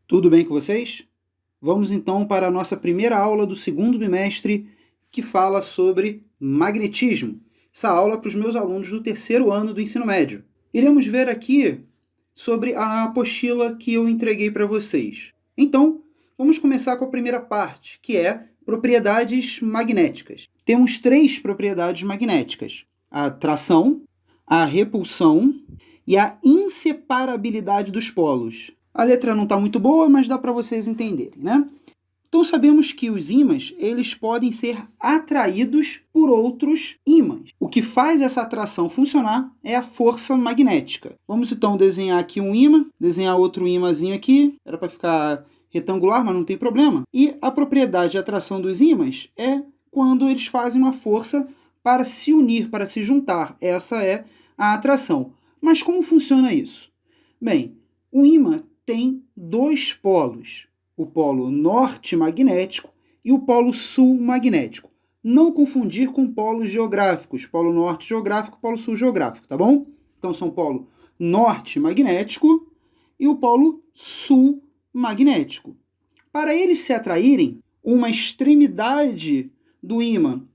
Tudo bem com vocês? Vamos então para a nossa primeira aula do segundo bimestre, que fala sobre magnetismo. Essa aula é para os meus alunos do terceiro ano do ensino médio. Iremos ver aqui sobre a apostila que eu entreguei para vocês. Então, vamos começar com a primeira parte, que é propriedades magnéticas. Temos 3 propriedades magnéticas: a atração, a repulsão e a inseparabilidade dos polos. A letra não está muito boa, mas dá para vocês entenderem, né? Então sabemos que os ímãs, eles podem ser atraídos por outros ímãs. O que faz essa atração funcionar é a força magnética. Vamos então desenhar aqui um ímã, desenhar outro ímãzinho aqui. Era para ficar retangular, mas não tem problema. E a propriedade de atração dos ímãs é quando eles fazem uma força para se unir, para se juntar. Essa é a atração. Mas como funciona isso? Bem, o ímã tem 2 polos, o polo norte magnético e o polo sul magnético. Não confundir com polos geográficos, polo norte geográfico, polo sul geográfico, tá bom? Então são o polo norte magnético e o polo sul magnético. Para eles se atraírem, uma extremidade do ímã,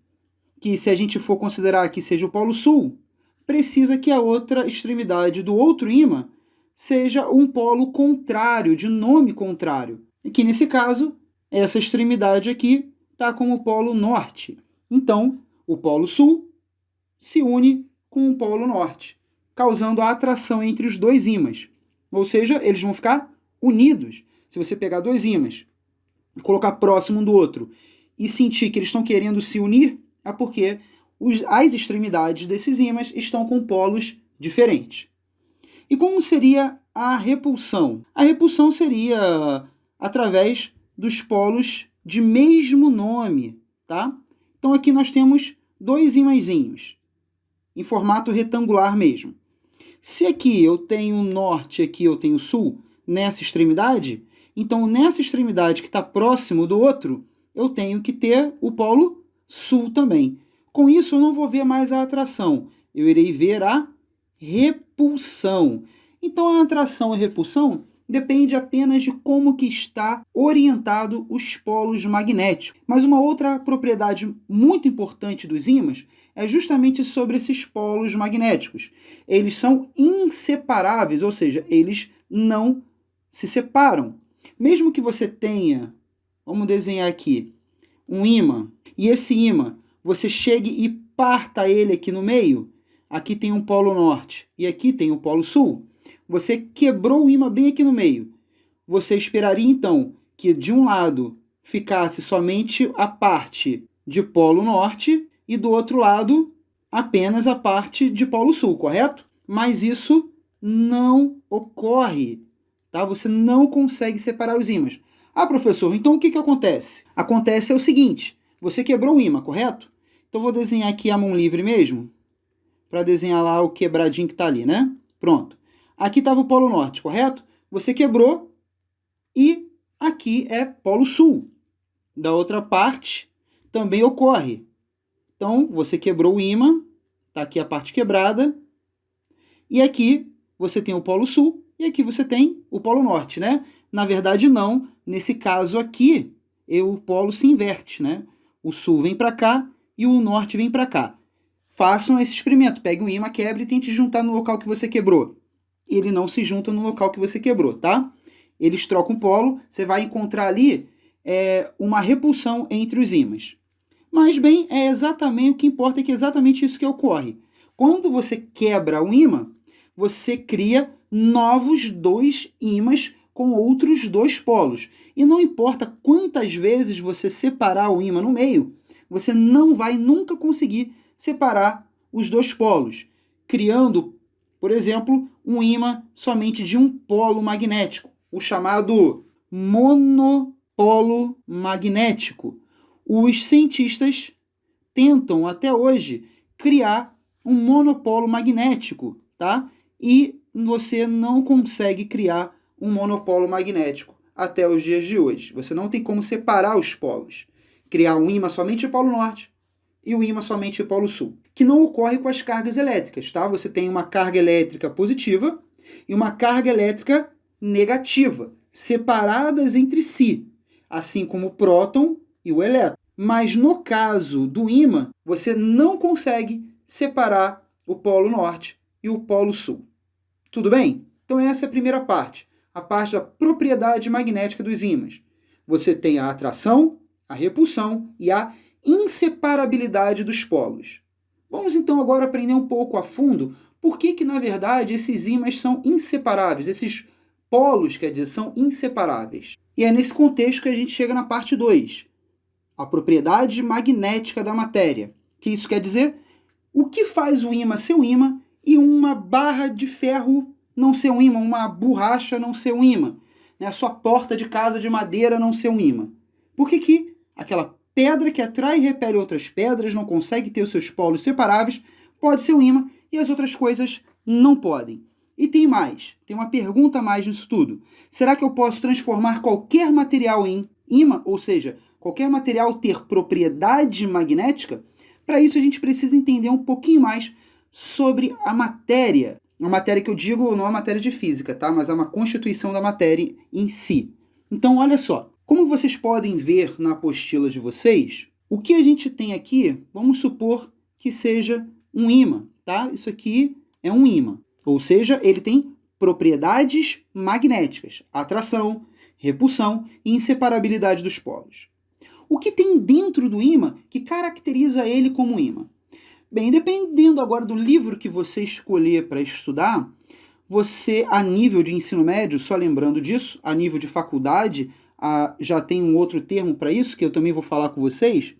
que se a gente for considerar que seja o polo sul, precisa que a outra extremidade do outro ímã seja um polo contrário, de nome contrário. E que nesse caso, essa extremidade aqui está como o polo norte. Então, o polo sul se une com o polo norte, causando a atração entre os 2 ímãs. Ou seja, eles vão ficar unidos. Se você pegar 2 ímãs e colocar próximo um do outro e sentir que eles estão querendo se unir, é porque as extremidades desses ímãs estão com polos diferentes. E como seria a repulsão? A repulsão seria através dos polos de mesmo nome, tá? Então aqui nós temos 2 ímãzinhos, em formato retangular mesmo. Se aqui eu tenho norte e aqui eu tenho sul, nessa extremidade, então nessa extremidade que está próximo do outro, eu tenho que ter o polo sul também. Com isso eu não vou ver mais a atração, eu irei ver a repulsão. Então a atração e repulsão depende apenas de como que está orientado os polos magnéticos. Mas uma outra propriedade muito importante dos ímãs é justamente sobre esses polos magnéticos. Eles são inseparáveis, ou seja, eles não se separam. Mesmo que você tenha, vamos desenhar aqui, um ímã, e esse ímã você chegue e parta ele aqui no meio, aqui tem um polo norte e aqui tem o polo sul, você quebrou o ímã bem aqui no meio. Você esperaria então que de um lado ficasse somente a parte de polo norte e do outro lado apenas a parte de polo sul, correto? Mas isso não ocorre, tá? Você não consegue separar os ímãs. Ah, professor, então o que acontece? Acontece é o seguinte, você quebrou o ímã, correto? Então vou desenhar aqui a mão livre mesmo, para desenhar lá o quebradinho que está ali, né? Pronto. Aqui estava o polo norte, correto? Você quebrou e aqui é polo sul. Da outra parte também ocorre. Então você quebrou o ímã, está aqui a parte quebrada, e aqui você tem o polo sul e aqui você tem o polo norte, né? Na verdade não, nesse caso aqui, o polo se inverte, né? O sul vem para cá e o norte vem para cá. Façam esse experimento, pegue um ímã, quebre e tente juntar no local que você quebrou. Ele não se junta no local que você quebrou, tá? Eles trocam polo, você vai encontrar ali uma repulsão entre os ímãs. Mas, bem, é exatamente o que importa, é que é exatamente isso que ocorre. Quando você quebra um ímã, você cria novos 2 ímãs com outros 2 polos. E não importa quantas vezes você separar o ímã no meio, você não vai nunca conseguir separar os 2 polos, criando, por exemplo, um ímã somente de um polo magnético, o chamado monopolo magnético. Os cientistas tentam até hoje criar um monopolo magnético, tá? E você não consegue criar um monopolo magnético até os dias de hoje. Você não tem como separar os polos. Criar um ímã somente de polo norte e o ímã somente de polo sul, que não ocorre com as cargas elétricas, tá? Você tem uma carga elétrica positiva e uma carga elétrica negativa. separadas entre si, assim como o próton e o elétron. Mas no caso do ímã, você não consegue separar o polo norte e o polo sul. Tudo bem? Então essa é a primeira parte, a parte da propriedade magnética dos ímãs. Você tem a atração, a repulsão e a inseparabilidade dos polos. Vamos então agora aprender um pouco a fundo por que na verdade esses ímãs são inseparáveis, esses polos, quer dizer, são inseparáveis. E é nesse contexto que a gente chega na parte 2, a propriedade magnética da matéria. O que isso quer dizer? O que faz o ímã ser um ímã e uma barra de ferro não ser um ímã, uma borracha não ser um ímã, né? A sua porta de casa de madeira não ser um ímã? Por que aquela pedra que atrai e repele outras pedras, não consegue ter os seus polos separáveis, pode ser um ímã e as outras coisas não podem? E tem mais, tem uma pergunta a mais nisso tudo. Será que eu posso transformar qualquer material em ímã, ou seja, qualquer material ter propriedade magnética? Para isso a gente precisa entender um pouquinho mais sobre a matéria. A matéria que eu digo não é matéria de física, tá? Mas é uma constituição da matéria em si. Então, olha só. Como vocês podem ver na apostila de vocês, o que a gente tem aqui, vamos supor que seja um ímã, tá? Isso aqui é um ímã. Ou seja, ele tem propriedades magnéticas, atração, repulsão e inseparabilidade dos polos. O que tem dentro do ímã que caracteriza ele como ímã? Bem, dependendo agora do livro que você escolher para estudar, você, a nível de ensino médio, só lembrando disso, a nível de faculdade, já tem um outro termo para isso, que eu também vou falar com vocês,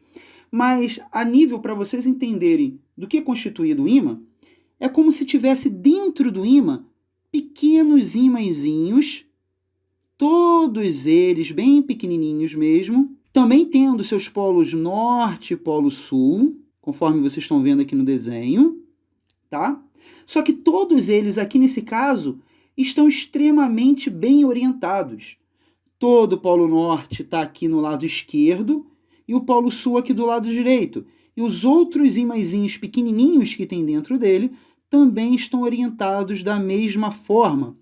mas a nível para vocês entenderem do que é constituído o ímã, é como se tivesse dentro do ímã pequenos ímãzinhos, todos eles bem pequenininhos mesmo, também tendo seus polos norte e polo sul, conforme vocês estão vendo aqui no desenho, tá? Só que todos eles, aqui nesse caso, estão extremamente bem orientados. Todo o polo norte está aqui no lado esquerdo e o polo sul aqui do lado direito. E os outros ímãzinhos pequenininhos que tem dentro dele também estão orientados da mesma forma.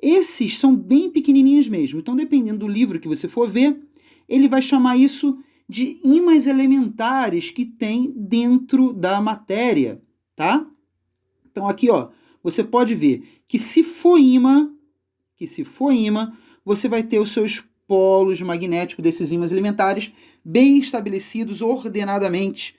Esses são bem pequenininhos mesmo. Então, dependendo do livro que você for ver, ele vai chamar isso de ímãs elementares que tem dentro da matéria, tá? Então, aqui, ó, você pode ver que se for ímã, você vai ter os seus polos magnéticos desses ímãs elementares bem estabelecidos ordenadamente,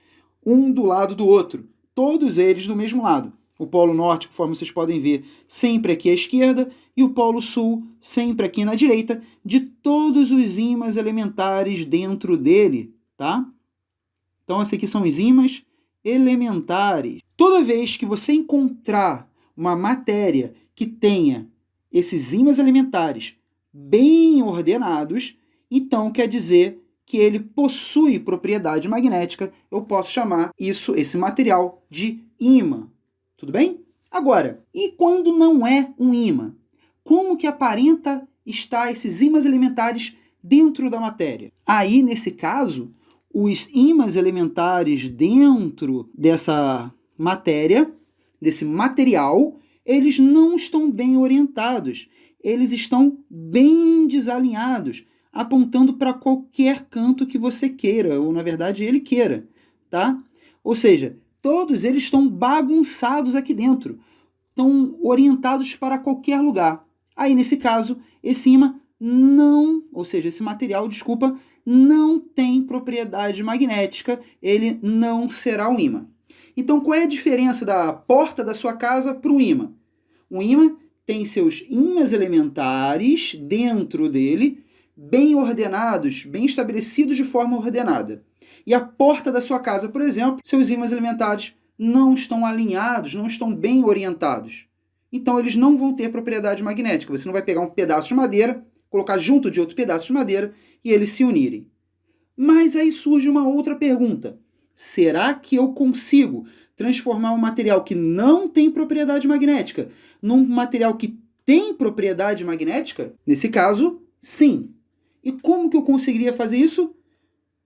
um do lado do outro, todos eles do mesmo lado. O polo norte, conforme vocês podem ver, sempre aqui à esquerda, e o polo sul sempre aqui na direita, de todos os ímãs elementares dentro dele, tá? Então, esses aqui são os ímãs elementares. Toda vez que você encontrar uma matéria que tenha esses ímãs elementares bem ordenados, então quer dizer que ele possui propriedade magnética. Eu posso chamar esse material de ímã. Tudo bem? Agora, e quando não é um ímã? Como que aparenta estar esses ímãs elementares dentro da matéria? Aí, nesse caso, os ímãs elementares dentro dessa matéria, desse material, eles não estão bem orientados. Eles estão bem desalinhados, apontando para qualquer canto que você queira, ou na verdade ele queira, tá? Ou seja, todos eles estão bagunçados aqui dentro, estão orientados para qualquer lugar. Aí, nesse caso, esse ímã esse material, não tem propriedade magnética, ele não será um ímã. Então, qual é a diferença da porta da sua casa para o ímã? O ímã tem seus ímãs elementares dentro dele, bem ordenados, bem estabelecidos de forma ordenada. E a porta da sua casa, por exemplo, seus ímãs elementares não estão alinhados, não estão bem orientados. Então, eles não vão ter propriedade magnética. Você não vai pegar um pedaço de madeira, colocar junto de outro pedaço de madeira e eles se unirem. Mas aí surge uma outra pergunta. Será que eu consigo transformar um material que não tem propriedade magnética num material que tem propriedade magnética? Nesse caso, sim. E como que eu conseguiria fazer isso?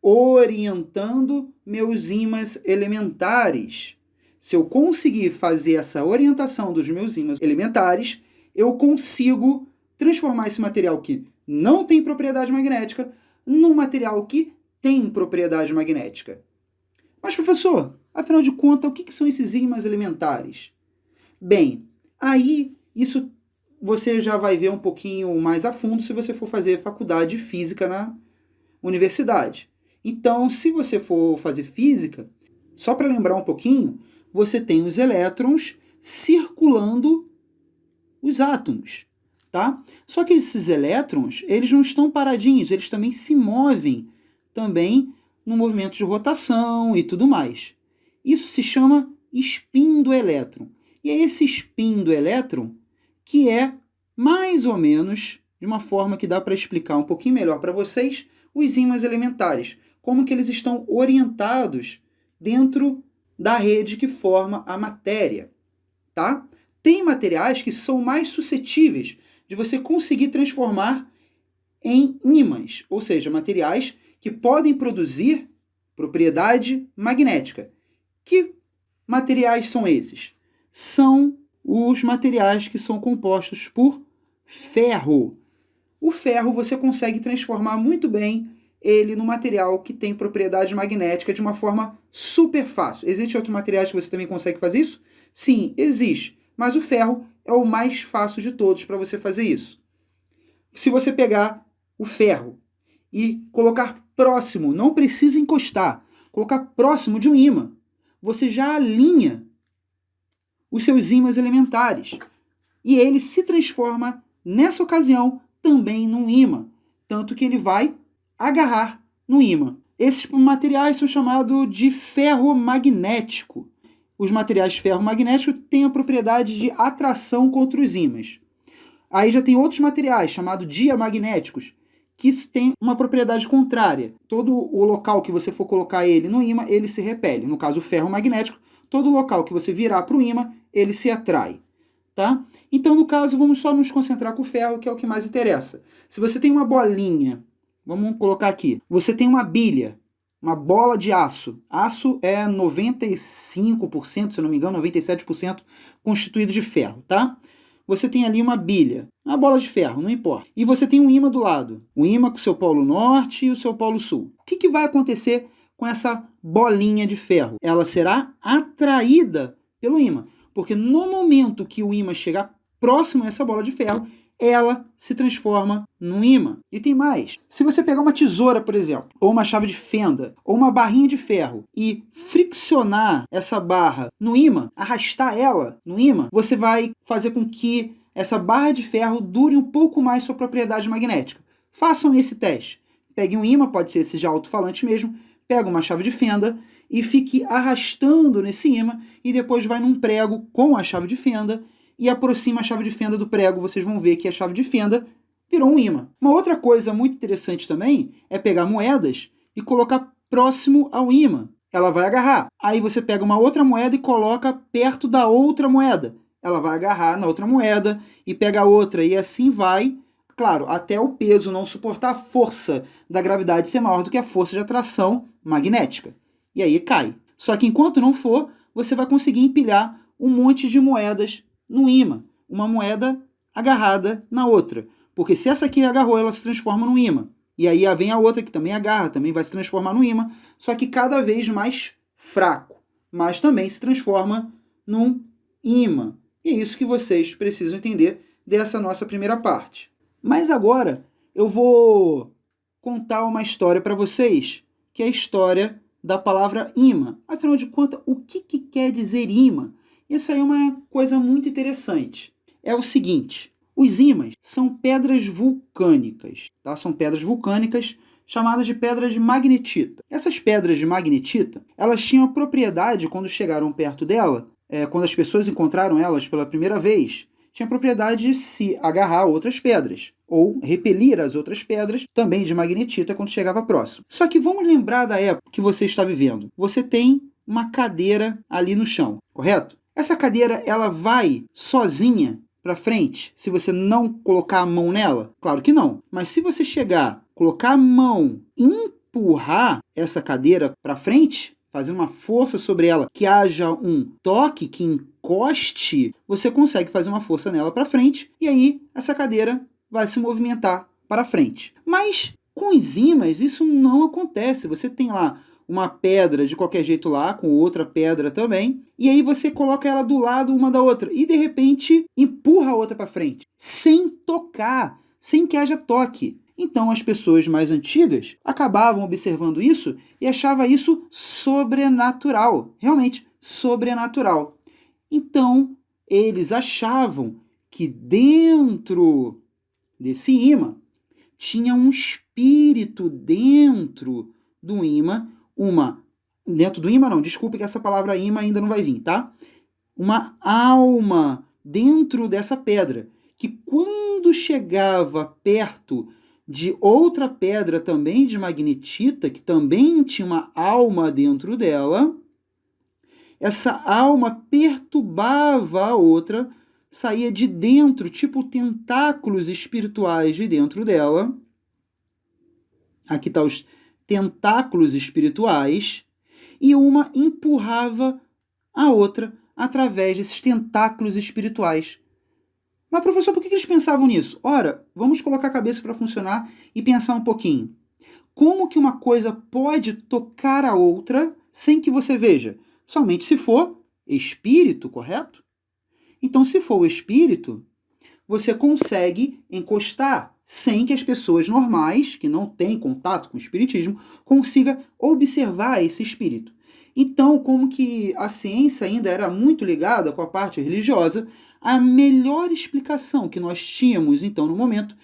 Orientando meus ímãs elementares. Se eu conseguir fazer essa orientação dos meus ímãs elementares, eu consigo transformar esse material que não tem propriedade magnética num material que tem propriedade magnética. Mas, professor, afinal de contas, o que são esses ímãs elementares? Bem, aí isso você já vai ver um pouquinho mais a fundo se você for fazer faculdade de física na universidade. Então, se você for fazer física, só para lembrar um pouquinho, você tem os elétrons circulando os átomos, tá? Só que esses elétrons, eles não estão paradinhos, eles também se movem também no movimento de rotação e tudo mais. Isso se chama spin do elétron. E é esse spin do elétron que é mais ou menos, de uma forma que dá para explicar um pouquinho melhor para vocês, os ímãs elementares, como que eles estão orientados dentro da rede que forma a matéria, tá? Tem materiais que são mais suscetíveis de você conseguir transformar em ímãs, ou seja, materiais que podem produzir propriedade magnética. Que materiais são esses? São os materiais que são compostos por ferro. O ferro você consegue transformar muito bem ele no material que tem propriedade magnética de uma forma super fácil. Existem outros materiais que você também consegue fazer isso? Sim, existe. Mas o ferro é o mais fácil de todos para você fazer isso. Se você pegar o ferro e colocar próximo, não precisa encostar, colocar próximo de um ímã, você já alinha os seus ímãs elementares. E ele se transforma, nessa ocasião, também num ímã. Tanto que ele vai agarrar no ímã. Esses materiais são chamados de ferromagnético. Os materiais ferromagnéticos têm a propriedade de atração contra os ímãs. Aí já tem outros materiais, chamados diamagnéticos, que têm uma propriedade contrária. Todo o local que você for colocar ele no ímã, ele se repele. No caso, o ferro magnético, todo local que você virar para o ímã, ele se atrai. Tá? Então, no caso, vamos só nos concentrar com o ferro, que é o que mais interessa. Se você tem uma bolinha, vamos colocar aqui, você tem uma bilha, uma bola de aço. Aço é 95%, se eu não me engano, 97% constituído de ferro, tá? Você tem ali uma bilha, uma bola de ferro, não importa. E você tem um ímã do lado. O ímã com o seu polo norte e o seu polo sul. O que vai acontecer com essa bolinha de ferro? Ela será atraída pelo ímã. Porque no momento que o ímã chegar próximo a essa bola de ferro, ela se transforma num ímã. E tem mais. Se você pegar uma tesoura, por exemplo, ou uma chave de fenda, ou uma barrinha de ferro e friccionar essa barra no ímã, arrastar ela no ímã, você vai fazer com que essa barra de ferro dure um pouco mais sua propriedade magnética. Façam esse teste. Pegue um ímã, pode ser esse já alto-falante mesmo, pega uma chave de fenda e fique arrastando nesse ímã e depois vai num prego com a chave de fenda e aproxima a chave de fenda do prego, vocês vão ver que a chave de fenda virou um ímã. Uma outra coisa muito interessante também é pegar moedas e colocar próximo ao ímã. Ela vai agarrar. Aí você pega uma outra moeda e coloca perto da outra moeda. Ela vai agarrar na outra moeda e pega a outra e assim vai, claro, até o peso não suportar a força da gravidade ser maior do que a força de atração magnética. E aí cai. Só que enquanto não for, você vai conseguir empilhar um monte de moedas no ímã, uma moeda agarrada na outra. Porque se essa aqui agarrou, ela se transforma num ímã. E aí vem a outra que também agarra, também vai se transformar num ímã, só que cada vez mais fraco. Mas também se transforma num ímã. E é isso que vocês precisam entender dessa nossa primeira parte. Mas agora eu vou contar uma história para vocês, que é a história da palavra ímã. Afinal de contas, o que quer dizer ímã? Isso aí é uma coisa muito interessante. É o seguinte, os ímãs são pedras vulcânicas, tá? São pedras vulcânicas chamadas de pedras de magnetita. Essas pedras de magnetita, elas tinham a propriedade, quando chegaram perto dela, quando as pessoas encontraram elas pela primeira vez, tinha a propriedade de se agarrar a outras pedras, ou repelir as outras pedras, também de magnetita, quando chegava próximo. Só que vamos lembrar da época que você está vivendo. Você tem uma cadeira ali no chão, correto? Essa cadeira, ela vai sozinha para frente, se você não colocar a mão nela? Claro que não. Mas se você chegar, colocar a mão e empurrar essa cadeira para frente, fazer uma força sobre ela, que haja um toque, que encoste, você consegue fazer uma força nela para frente, e aí essa cadeira vai se movimentar para frente. Mas com os ímãs isso não acontece. Você tem lá uma pedra de qualquer jeito lá, com outra pedra também, e aí você coloca ela do lado uma da outra, e de repente empurra a outra para frente, sem tocar, sem que haja toque. Então as pessoas mais antigas acabavam observando isso e achavam isso sobrenatural, realmente sobrenatural. Então eles achavam que dentro desse imã tinha um espírito dentro do imã, dentro do imã não, desculpe que essa palavra imã ainda não vai vir, tá? Uma alma dentro dessa pedra, que quando chegava perto de outra pedra também de magnetita, que também tinha uma alma dentro dela, essa alma perturbava a outra, saía de dentro, tipo tentáculos espirituais de dentro dela. Aqui está os tentáculos espirituais, e uma empurrava a outra através desses tentáculos espirituais. Mas, professor, por que eles pensavam nisso? Ora, vamos colocar a cabeça para funcionar e pensar um pouquinho. Como que uma coisa pode tocar a outra sem que você veja? Somente se for espírito, correto? Então, se for o espírito, você consegue encostar sem que as pessoas normais, que não têm contato com o espiritismo, consigam observar esse espírito. Então, como que a ciência ainda era muito ligada com a parte religiosa, a melhor explicação que nós tínhamos, então, no momento,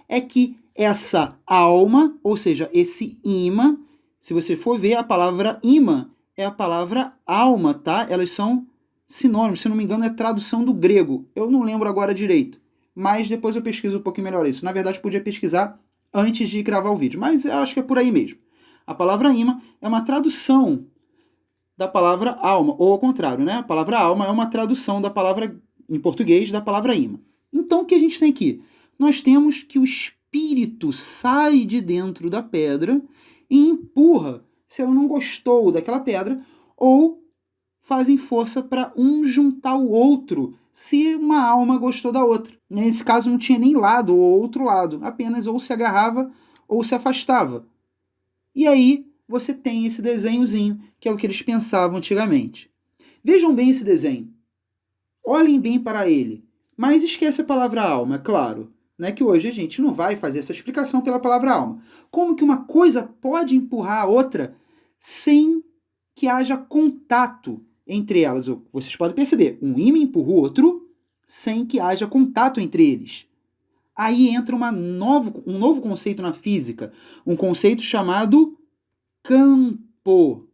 é que essa alma, ou seja, esse imã, se você for ver, a palavra imã é a palavra alma, tá? Elas são sinônimos, se não me engano, é tradução do grego. Eu não lembro agora direito, mas depois eu pesquiso um pouquinho melhor isso. Na verdade, eu podia pesquisar antes de gravar o vídeo, mas eu acho que é por aí mesmo. A palavra imã é uma tradução da palavra alma, ou ao contrário, né? A palavra alma é uma tradução da palavra, em português, da palavra imã. Então, o que a gente tem aqui? Nós temos que o espírito sai de dentro da pedra e empurra, se ela não gostou daquela pedra, ou fazem força para um juntar o outro, se uma alma gostou da outra. Nesse caso, não tinha nem lado ou outro lado, apenas ou se agarrava ou se afastava. E aí, você tem esse desenhozinho, que é o que eles pensavam antigamente. Vejam bem esse desenho. Olhem bem para ele. Mas esquece a palavra alma, é claro. Né, que hoje a gente não vai fazer essa explicação pela palavra alma. Como que uma coisa pode empurrar a outra sem que haja contato entre elas? Vocês podem perceber, um ímã empurra o outro sem que haja contato entre eles. Aí entra um novo conceito na física, um conceito chamado campo.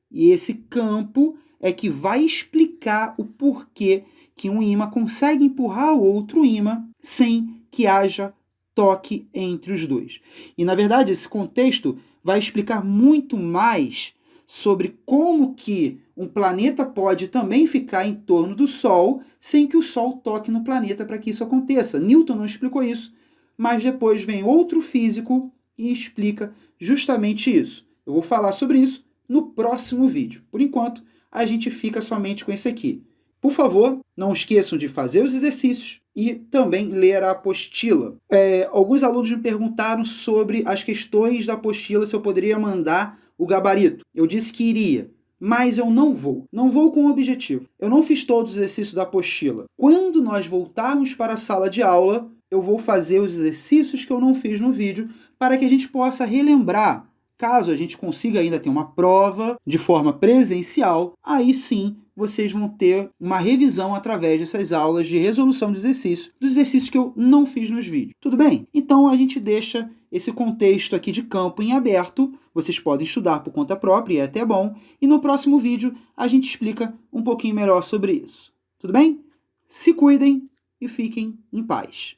E esse campo é que vai explicar o porquê que um ímã consegue empurrar o outro ímã sem que haja toque entre os dois. E, na verdade, esse contexto vai explicar muito mais sobre como que um planeta pode também ficar em torno do Sol sem que o Sol toque no planeta para que isso aconteça. Newton não explicou isso, mas depois vem outro físico e explica justamente isso. Eu vou falar sobre isso no próximo vídeo. Por enquanto, a gente fica somente com esse aqui. Por favor, não esqueçam de fazer os exercícios e também ler a apostila. Alguns alunos me perguntaram sobre as questões da apostila, se eu poderia mandar o gabarito. Eu disse que iria, mas eu não vou. Não vou com o objetivo. Eu não fiz todos os exercícios da apostila. Quando nós voltarmos para a sala de aula, eu vou fazer os exercícios que eu não fiz no vídeo para que a gente possa relembrar. Caso a gente consiga ainda ter uma prova de forma presencial, aí sim vocês vão ter uma revisão através dessas aulas de resolução de exercício, dos exercícios que eu não fiz nos vídeos. Tudo bem? Então a gente deixa esse contexto aqui de campo em aberto, vocês podem estudar por conta própria e é até bom, e no próximo vídeo a gente explica um pouquinho melhor sobre isso. Tudo bem? Se cuidem e fiquem em paz.